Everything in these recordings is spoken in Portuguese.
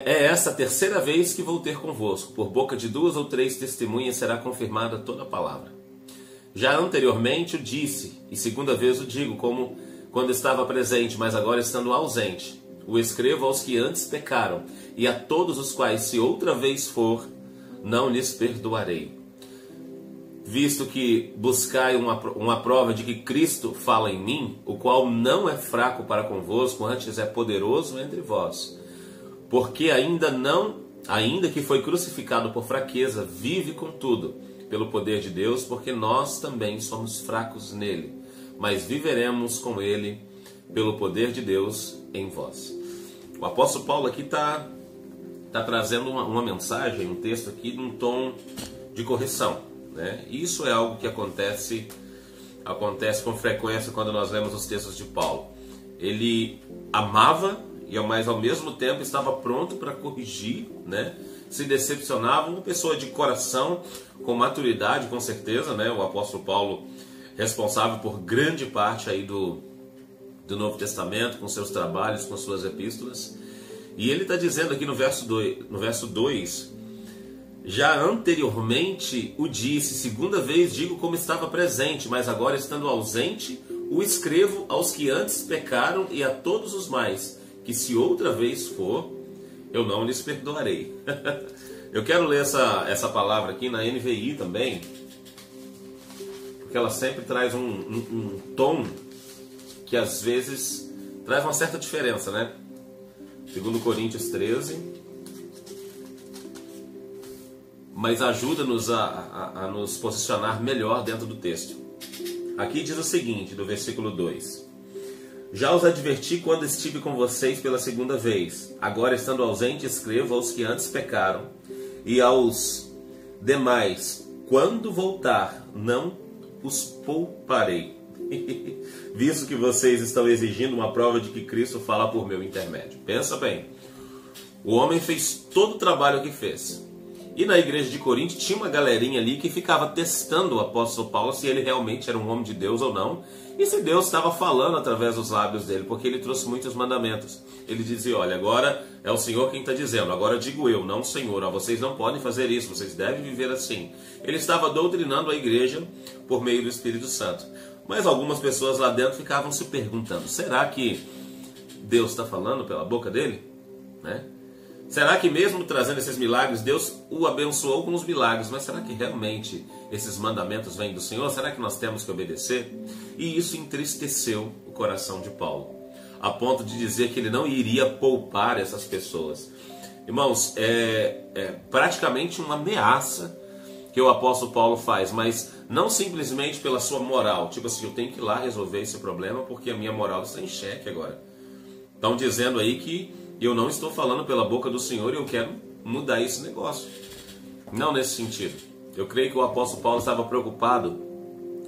É essa a terceira vez que vou ter convosco. Por boca de 2 ou 3 testemunhas será confirmada toda a palavra. Já anteriormente o disse, e segunda vez o digo, como quando estava presente, mas agora estando ausente. O escrevo aos que antes pecaram, e a todos os quais, se outra vez for, não lhes perdoarei. Visto que buscai uma prova de que Cristo fala em mim, o qual não é fraco para convosco, antes é poderoso entre vós. Porque ainda que foi crucificado por fraqueza, vive contudo, pelo poder de Deus, porque nós também somos fracos nele, mas viveremos com ele pelo poder de Deus em vós. O apóstolo Paulo aqui está trazendo uma mensagem, um texto aqui num tom de correção, né? Isso é algo que acontece com frequência quando nós lemos os textos de Paulo. Ele amava, mas ao mesmo tempo estava pronto para corrigir, né? Se decepcionava, uma pessoa de coração, com maturidade, com certeza, né? O apóstolo Paulo, responsável por grande parte aí do Novo Testamento, com seus trabalhos, com suas epístolas. E ele está dizendo aqui no verso 2, já anteriormente o disse, segunda vez digo como estava presente, mas agora estando ausente, o escrevo aos que antes pecaram e a todos os mais, que se outra vez for, eu não lhes perdoarei. Eu quero ler essa palavra aqui na NVI também, porque ela sempre traz um tom que às vezes traz uma certa diferença, né? Segundo Coríntios 13, mas ajuda-nos a nos posicionar melhor dentro do texto. Aqui diz o seguinte, do versículo 2: já os adverti quando estive com vocês pela segunda vez. Agora, estando ausente, escrevo aos que antes pecaram e aos demais, quando voltar, não os pouparei. Visto que vocês estão exigindo uma prova de que Cristo fala por meu intermédio. Pensa bem, o homem fez todo o trabalho que fez. E na igreja de Corinto tinha uma galerinha ali que ficava testando o apóstolo Paulo se ele realmente era um homem de Deus ou não, e se Deus estava falando através dos lábios dele, porque ele trouxe muitos mandamentos. Ele dizia, olha, agora é o Senhor quem está dizendo, agora digo eu, não o Senhor, vocês não podem fazer isso, vocês devem viver assim. Ele estava doutrinando a igreja por meio do Espírito Santo. Mas algumas pessoas lá dentro ficavam se perguntando, será que Deus está falando pela boca dele? Né? Será que mesmo trazendo esses milagres, Deus o abençoou com os milagres? Mas será que realmente esses mandamentos vêm do Senhor? Será que nós temos que obedecer? E isso entristeceu o coração de Paulo, a ponto de dizer que ele não iria poupar essas pessoas. Irmãos, é praticamente uma ameaça que o apóstolo Paulo faz, mas não simplesmente pela sua moral. Tipo assim, eu tenho que ir lá resolver esse problema porque a minha moral está em xeque agora. Estão dizendo aí que eu não estou falando pela boca do Senhor e eu quero mudar esse negócio. Não nesse sentido. Eu creio que o apóstolo Paulo estava preocupado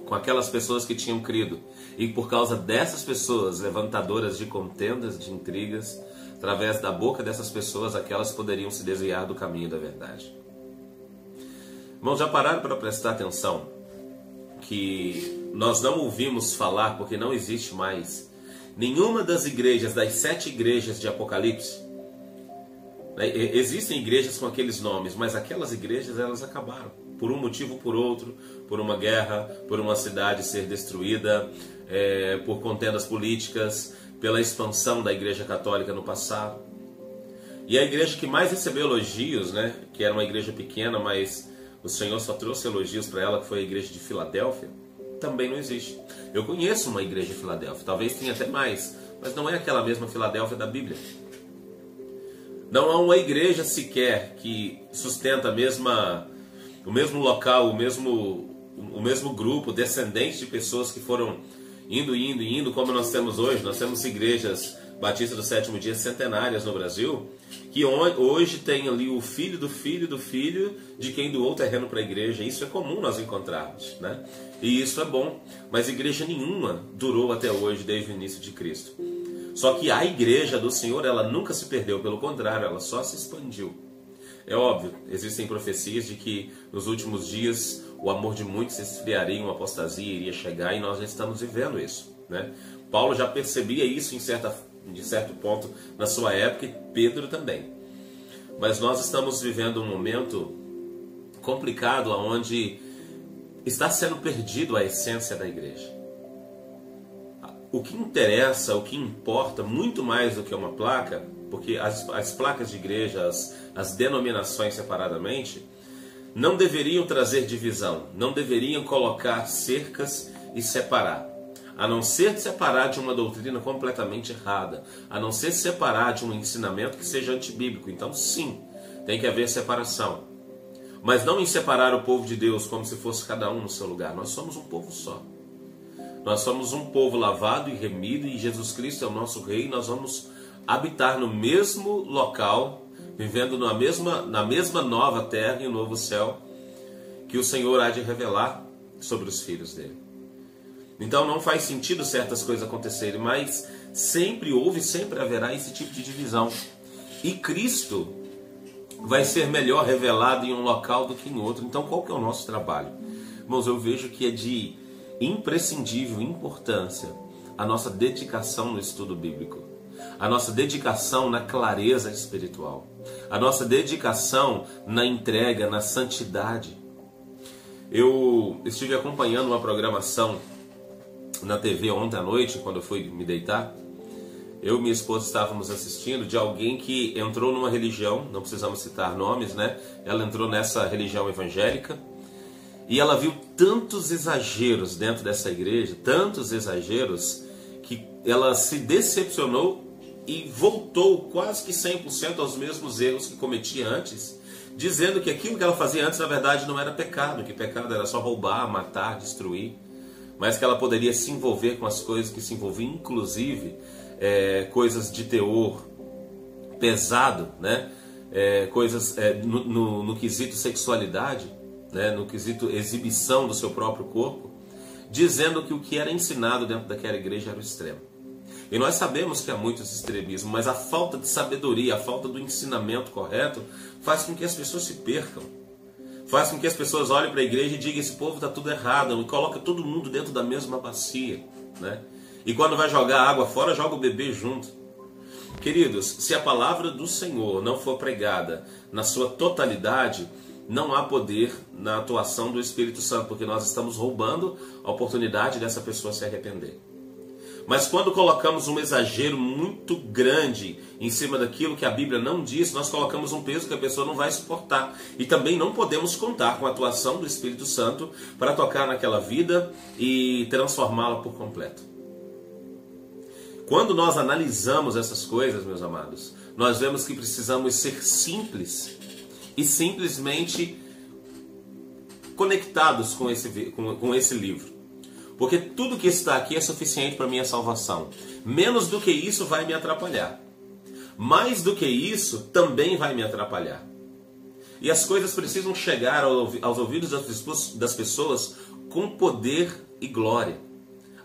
com aquelas pessoas que tinham crido. E por causa dessas pessoas, levantadoras de contendas, de intrigas, através da boca dessas pessoas, aquelas poderiam se desviar do caminho da verdade. Irmãos, já pararam para prestar atenção que nós não ouvimos falar, porque não existe mais, nenhuma das igrejas, das 7 igrejas de Apocalipse? Existem igrejas com aqueles nomes, mas aquelas igrejas elas acabaram, por um motivo ou por outro, por uma guerra, por uma cidade ser destruída, por contendas políticas, pela expansão da igreja católica no passado. E a igreja que mais recebeu elogios, né, que era uma igreja pequena, mas o Senhor só trouxe elogios para ela, que foi a igreja de Filadélfia, também não existe. Eu conheço uma igreja de Filadélfia, talvez tenha até mais, mas não é aquela mesma Filadélfia da Bíblia. Não há uma igreja sequer que sustenta o mesmo local, o mesmo grupo, descendentes de pessoas que foram indo, como nós temos hoje. Nós temos igrejas batistas do sétimo dia centenárias no Brasil, que hoje tem ali o filho do filho do filho de quem doou o terreno para a igreja. Isso é comum nós encontrarmos, né? E isso é bom, mas igreja nenhuma durou até hoje, desde o início de Cristo. Só que a igreja do Senhor, ela nunca se perdeu, pelo contrário, ela só se expandiu. É óbvio, existem profecias de que nos últimos dias o amor de muitos se esfriaria, uma apostasia iria chegar, e nós já estamos vivendo isso, né? Paulo já percebia isso de certo ponto na sua época, e Pedro também. mas nós estamos vivendo um momento complicado onde está sendo perdido a essência da igreja. O que interessa, o que importa muito mais do que uma placa, porque as placas de igreja, as denominações separadamente, não deveriam trazer divisão, não deveriam colocar cercas e separar. A não ser separar de uma doutrina completamente errada, a não ser separar de um ensinamento que seja antibíblico. Então sim, tem que haver separação. Mas não em separar o povo de Deus como se fosse cada um no seu lugar. Nós somos um povo só. Nós somos um povo lavado e remido e Jesus Cristo é o nosso Rei. Nós vamos habitar no mesmo local, vivendo na mesma nova terra e o novo céu que o Senhor há de revelar sobre os filhos dele. Então não faz sentido certas coisas acontecerem, mas sempre houve e sempre haverá esse tipo de divisão. E Cristo vai ser melhor revelado em um local do que em outro. Então qual que é o nosso trabalho? Irmãos, eu vejo que é de imprescindível importância a nossa dedicação no estudo bíblico, a nossa dedicação na clareza espiritual, a nossa dedicação na entrega, na santidade. Eu estive acompanhando uma programação na TV ontem à noite, quando eu fui me deitar. Eu e minha esposa estávamos assistindo de alguém que entrou numa religião, não precisamos citar nomes, né? Ela entrou nessa religião evangélica e ela viu tantos exageros dentro dessa igreja, tantos exageros, que ela se decepcionou e voltou quase que 100% aos mesmos erros que cometia antes, dizendo que aquilo que ela fazia antes na verdade não era pecado, que pecado era só roubar, matar, destruir, mas que ela poderia se envolver com as coisas que se envolviam, inclusive coisas de teor pesado, né? Coisas no quesito sexualidade, né? No quesito exibição do seu próprio corpo, dizendo que o que era ensinado dentro daquela igreja era o extremo. E nós sabemos que há muitos extremismos, mas a falta de sabedoria, a falta do ensinamento correto faz com que as pessoas se percam. Faz com que as pessoas olhem para a igreja e digam: esse povo está tudo errado, e coloca todo mundo dentro da mesma bacia, né? E quando vai jogar água fora, joga o bebê junto. Queridos, se a palavra do Senhor não for pregada na sua totalidade, não há poder na atuação do Espírito Santo, porque nós estamos roubando a oportunidade dessa pessoa se arrepender. Mas quando colocamos um exagero muito grande em cima daquilo que a Bíblia não diz, nós colocamos um peso que a pessoa não vai suportar. E também não podemos contar com a atuação do Espírito Santo para tocar naquela vida e transformá-la por completo. Quando nós analisamos essas coisas, meus amados, nós vemos que precisamos ser simples e simplesmente conectados com esse livro. Porque tudo que está aqui é suficiente para a minha salvação. Menos do que isso vai me atrapalhar. Mais do que isso também vai me atrapalhar. E as coisas precisam chegar aos ouvidos das pessoas com poder e glória.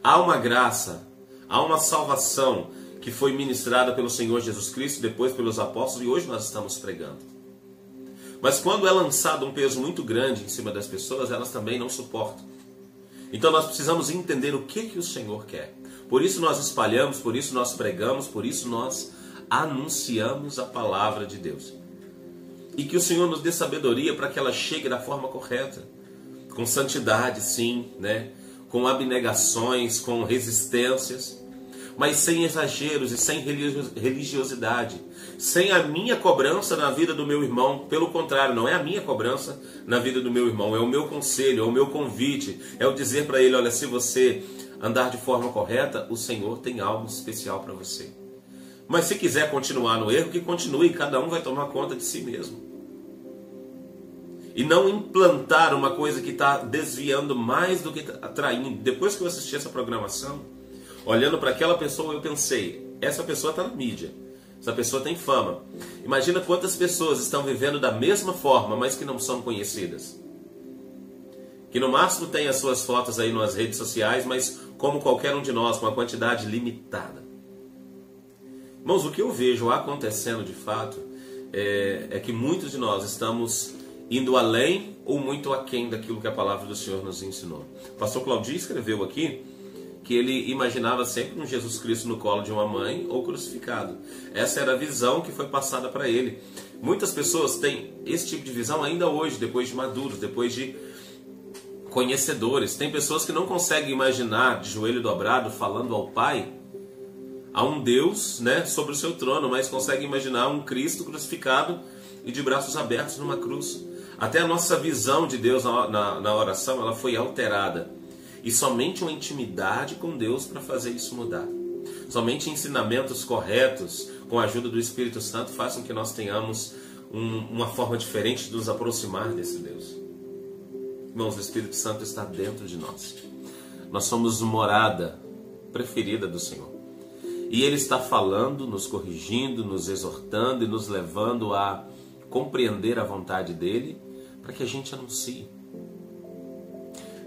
Há uma graça, há uma salvação que foi ministrada pelo Senhor Jesus Cristo, depois pelos apóstolos, e hoje nós estamos pregando. Mas quando é lançado um peso muito grande em cima das pessoas, elas também não suportam. Então nós precisamos entender o que o Senhor quer. Por isso nós espalhamos, por isso nós pregamos, por isso nós anunciamos a palavra de Deus. E que o Senhor nos dê sabedoria para que ela chegue da forma correta. Com santidade, sim, né? Com abnegações, com resistências, mas sem exageros e sem religiosidade. Sem a minha cobrança na vida do meu irmão. Pelo contrário, não é a minha cobrança na vida do meu irmão, é o meu conselho, é o meu convite, é o dizer para ele: olha, se você andar de forma correta, o Senhor tem algo especial para você. Mas se quiser continuar no erro, que continue, cada um vai tomar conta de si mesmo. E não implantar uma coisa que está desviando mais do que atraindo. Depois que eu assisti essa programação, olhando para aquela pessoa, eu pensei: essa pessoa está na mídia, essa pessoa tem fama. Imagina quantas pessoas estão vivendo da mesma forma, mas que não são conhecidas. Que no máximo tem as suas fotos aí nas redes sociais, mas como qualquer um de nós, com uma quantidade limitada. Irmãos, o que eu vejo acontecendo de fato é que muitos de nós estamos indo além ou muito aquém daquilo que a palavra do Senhor nos ensinou. O pastor Claudio escreveu aqui que ele imaginava sempre um Jesus Cristo no colo de uma mãe ou crucificado. Essa era a visão que foi passada para ele. Muitas pessoas têm esse tipo de visão ainda hoje, depois de maduros, depois de conhecedores. Tem pessoas que não conseguem imaginar, de joelho dobrado, falando ao Pai, a um Deus, né, sobre o seu trono, mas conseguem imaginar um Cristo crucificado e de braços abertos numa cruz. Até a nossa visão de Deus na oração, ela foi alterada. E somente uma intimidade com Deus para fazer isso mudar. Somente ensinamentos corretos, com a ajuda do Espírito Santo, façam que nós tenhamos uma forma diferente de nos aproximar desse Deus. Irmãos, o Espírito Santo está dentro de nós. Nós somos morada preferida do Senhor. E Ele está falando, nos corrigindo, nos exortando e nos levando a compreender a vontade dEle para que a gente anuncie.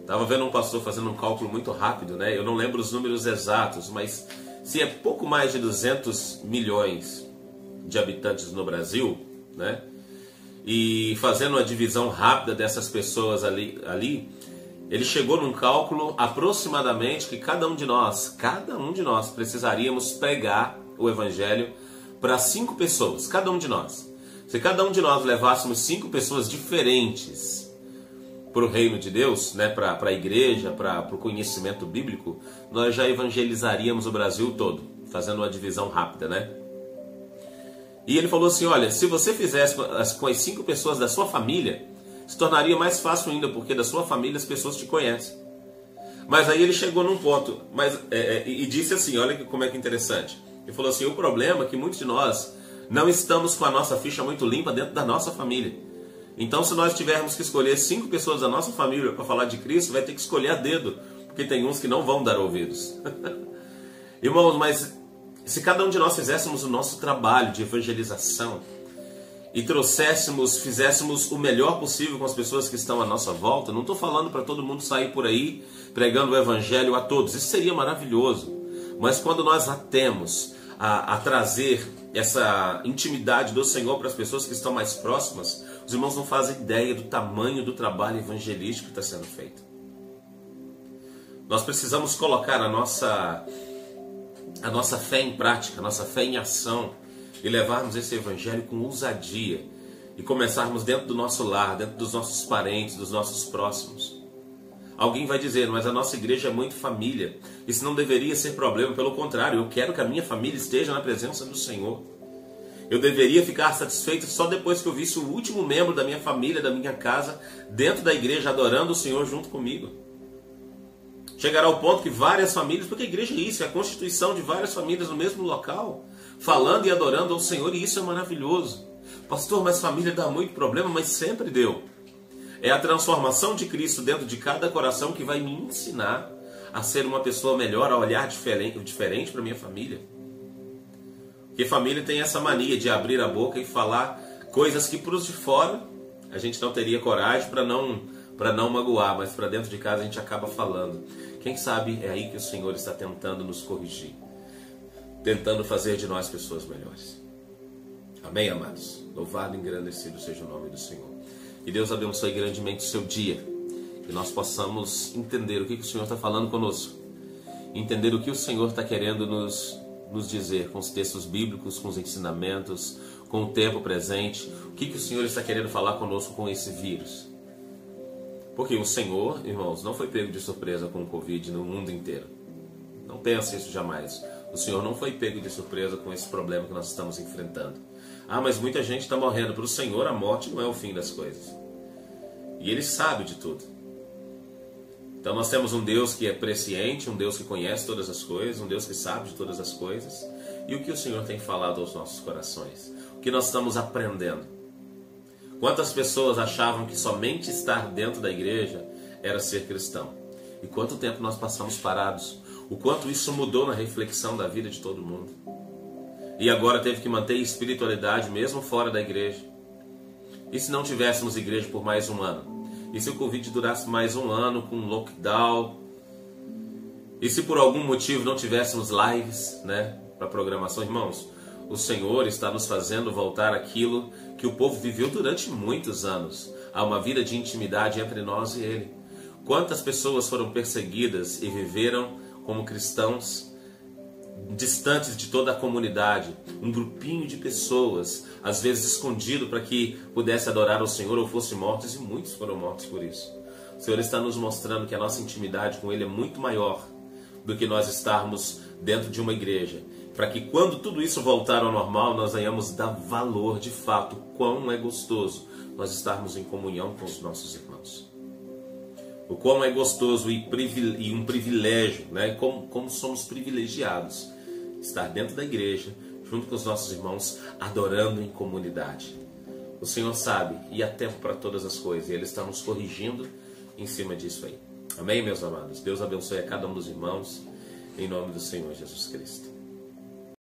Estava vendo um pastor fazendo um cálculo muito rápido, né? Eu não lembro os números exatos, mas se é pouco mais de 200 milhões de habitantes no Brasil, né? E fazendo uma divisão rápida dessas pessoas ali, ele chegou num cálculo aproximadamente que cada um de nós precisaríamos pregar o Evangelho para 5 pessoas, cada um de nós. Se cada um de nós levássemos 5 pessoas diferentes para o reino de Deus, né, para a igreja, para o conhecimento bíblico, nós já evangelizaríamos o Brasil todo, fazendo uma divisão rápida, né? E ele falou assim, olha, se você fizesse com as 5 pessoas da sua família, se tornaria mais fácil ainda, porque da sua família as pessoas te conhecem. Mas aí ele chegou num ponto, e disse assim, olha como é que é interessante. Ele falou assim, o problema é que muitos de nós não estamos com a nossa ficha muito limpa dentro da nossa família. Então, se nós tivermos que escolher 5 pessoas da nossa família para falar de Cristo, vai ter que escolher a dedo, porque tem uns que não vão dar ouvidos. Irmãos, mas se cada um de nós fizéssemos o nosso trabalho de evangelização e fizéssemos o melhor possível com as pessoas que estão à nossa volta, não estou falando para todo mundo sair por aí pregando o Evangelho a todos, isso seria maravilhoso. Mas quando nós atemos a trazer essa intimidade do Senhor para as pessoas que estão mais próximas, os irmãos não fazem ideia do tamanho do trabalho evangelístico que está sendo feito. Nós precisamos colocar a nossa fé em prática, a nossa fé em ação e levarmos esse evangelho com ousadia e começarmos dentro do nosso lar, dentro dos nossos parentes, dos nossos próximos. Alguém vai dizer, mas a nossa igreja é muito família. Isso não deveria ser problema, pelo contrário, eu quero que a minha família esteja na presença do Senhor. Eu deveria ficar satisfeito só depois que eu visse o último membro da minha família, da minha casa, dentro da igreja, adorando o Senhor junto comigo. Chegará ao ponto que várias famílias, porque a igreja é isso, é a constituição de várias famílias no mesmo local, falando e adorando ao Senhor, e isso é maravilhoso. Pastor, mas família dá muito problema, mas sempre deu. É a transformação de Cristo dentro de cada coração que vai me ensinar a ser uma pessoa melhor, a olhar diferente para minha família. Porque família tem essa mania de abrir a boca e falar coisas que para os de fora a gente não teria coragem para não magoar, mas para dentro de casa a gente acaba falando. Quem sabe é aí que o Senhor está tentando nos corrigir, tentando fazer de nós pessoas melhores. Amém, amados? Louvado e engrandecido seja o nome do Senhor. Que Deus abençoe grandemente o seu dia, que nós possamos entender o que o Senhor está falando conosco, entender o que o Senhor está querendo nos dizer com os textos bíblicos, com os ensinamentos, com o tempo presente, o que o Senhor está querendo falar conosco com esse vírus. Porque o Senhor, irmãos, não foi pego de surpresa com o Covid no mundo inteiro. Não pense isso jamais. O Senhor não foi pego de surpresa com esse problema que nós estamos enfrentando. Ah, mas muita gente está morrendo. Para o Senhor a morte não é o fim das coisas. E Ele sabe de tudo. Então nós temos um Deus que é presciente, um Deus que conhece todas as coisas, um Deus que sabe de todas as coisas. E o que o Senhor tem falado aos nossos corações? O que nós estamos aprendendo? Quantas pessoas achavam que somente estar dentro da igreja era ser cristão? E quanto tempo nós passamos parados? O quanto isso mudou na reflexão da vida de todo mundo? E agora teve que manter espiritualidade mesmo fora da igreja. E se não tivéssemos igreja por mais um ano? E se o Covid durasse mais um ano com lockdown? E se por algum motivo não tivéssemos lives, né, para programação? Irmãos, o Senhor está nos fazendo voltar àquilo que o povo viveu durante muitos anos. Há uma vida de intimidade entre nós e Ele. Quantas pessoas foram perseguidas e viveram como cristãos distantes de toda a comunidade, um grupinho de pessoas, às vezes escondido para que pudesse adorar ao Senhor ou fossem mortos, e muitos foram mortos por isso. O Senhor está nos mostrando que a nossa intimidade com Ele é muito maior do que nós estarmos dentro de uma igreja, para que quando tudo isso voltar ao normal, nós venhamos dar valor de fato, quão é gostoso nós estarmos em comunhão com os nossos irmãos. O quão é gostoso e um privilégio, né? Como somos privilegiados estar dentro da igreja, junto com os nossos irmãos, adorando em comunidade. O Senhor sabe, e há tempo para todas as coisas, e Ele está nos corrigindo em cima disso aí. Amém, meus amados? Deus abençoe a cada um dos irmãos, em nome do Senhor Jesus Cristo.